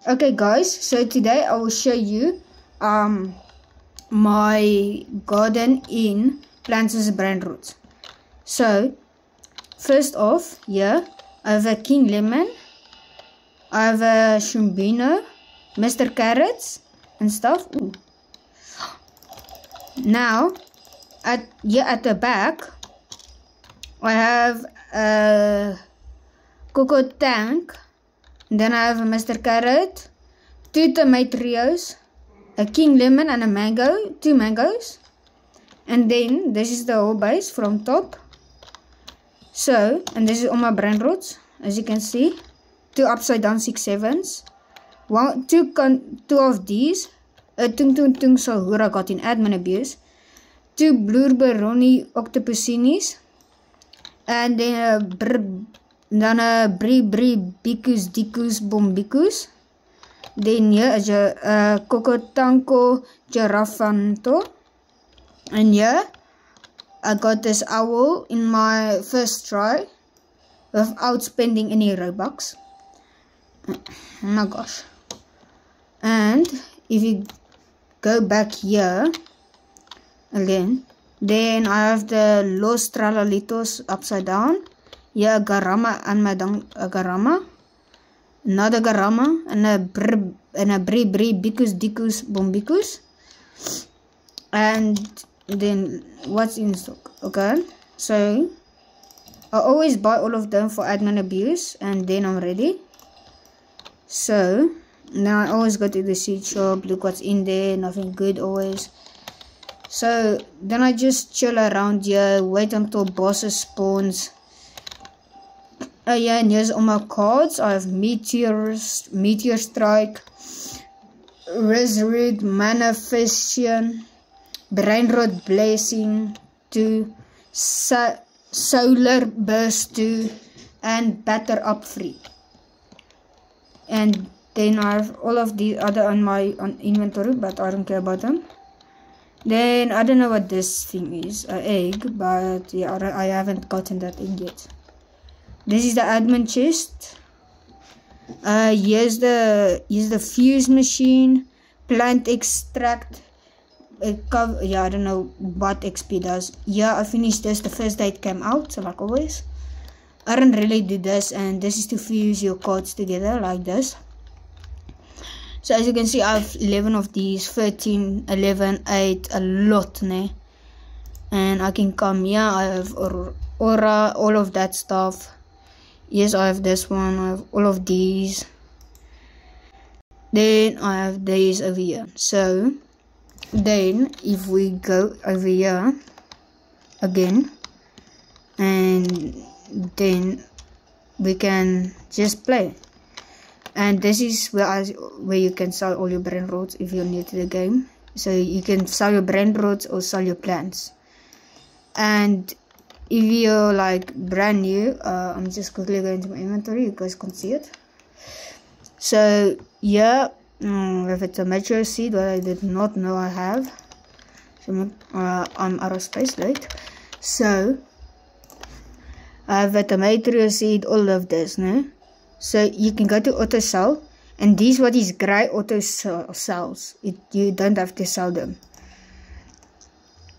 Okay guys, so today I will show you my garden in Plants vs Brain Rot. So first off, here I have a King Lemon, I have a Shumbino, Mr. Carrots and stuff. Ooh. Now at the back I have a Cocoa Tank. Then I have a Mr. Carrot, 2 tomatoes, a King Lemon and a mango, 2 mangoes. And then this is the whole base from top. So, and this is all my Brain Rots, as you can see. 2 upside down 6/7s. Two of these. A Tung Tung Tung Sahura got in admin abuse. 2 Blurberoni Octopusinis. And then a Bri Bicus Dicus Bombicus. Then here is a Cocotanco Girafanto. And here I got this owl in my first try without spending any Robux. Oh my gosh. And if you go back here again, then I have the Los Tralalitos upside down. Yeah, Garama and Garama, another Garama, and a Bri Bicus Dicus Bombicus. And then what's in stock? Okay, so I always buy all of them for admin abuse, and then I'm ready. So now I always go to the seed shop, look what's in there, nothing good always. So then I just chill around here, wait until bosses spawns. Yeah, and here's all my cards. I have Meteor Strike, Resurrect, Manifestation, Brain Rot Blessing 2, Solar Burst 2, and Batter Up 3. And then I have all of the other on my inventory, but I don't care about them. Then I don't know what this thing is, an egg, but yeah, I haven't gotten that egg yet. This is the admin chest. Here's the fuse machine, plant extract. Yeah, I don't know what XP does. Yeah, I finished this the first day it came out, so like always. I don't really do this, and this is to fuse your cards together like this. So as you can see, I have 11 of these, 13, 11, 8, a lot, ne? And I can come here, I have aura, all of that stuff. Yes, I have this one, I have all of these. Then I have these over here. So then if we go over here again, and then we can just play. And this is where you can sell all your Brain Rots if you're new to the game. So you can sell your Brain Rots or sell your plants. And if you're like brand new, I'm just quickly going to my inventory, you guys can see it. So yeah, we have a tomato seed that I did not know I have. So I'm out of space, right? So I have a tomato seed, all of this, no? So you can go to auto sell, and these what is grey auto sells. You don't have to sell them.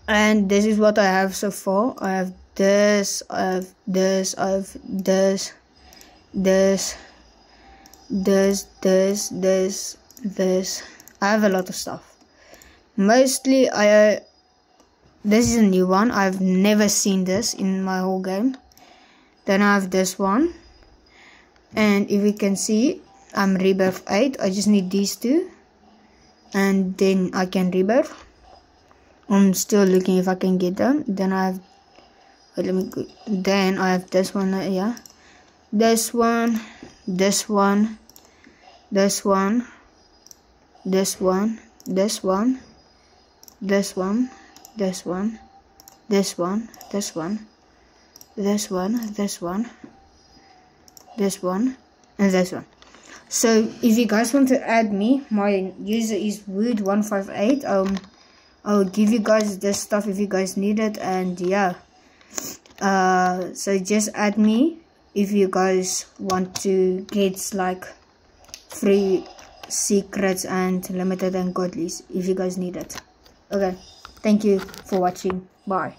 And this is what I have so far. I have this, I have this, I have this, this, I have a lot of stuff. Mostly this is a new one. I've never seen this in my whole game. Then I have this one, and if you can see, I'm rebirth 8. I just need these 2, and then I can rebirth. I'm still looking if I can get them. Then I have, then I have this one, yeah, this one, this one, this one, this one, this one, this one, this one, this one, this one, this one, this one, this one, and this one. So if you guys want to add me, my user is Wood158. I'll give you guys this stuff if you guys need it, and yeah. So just add me if you guys want to get like free secrets and limited and godlies if you guys need it. Okay, thank you for watching. Bye.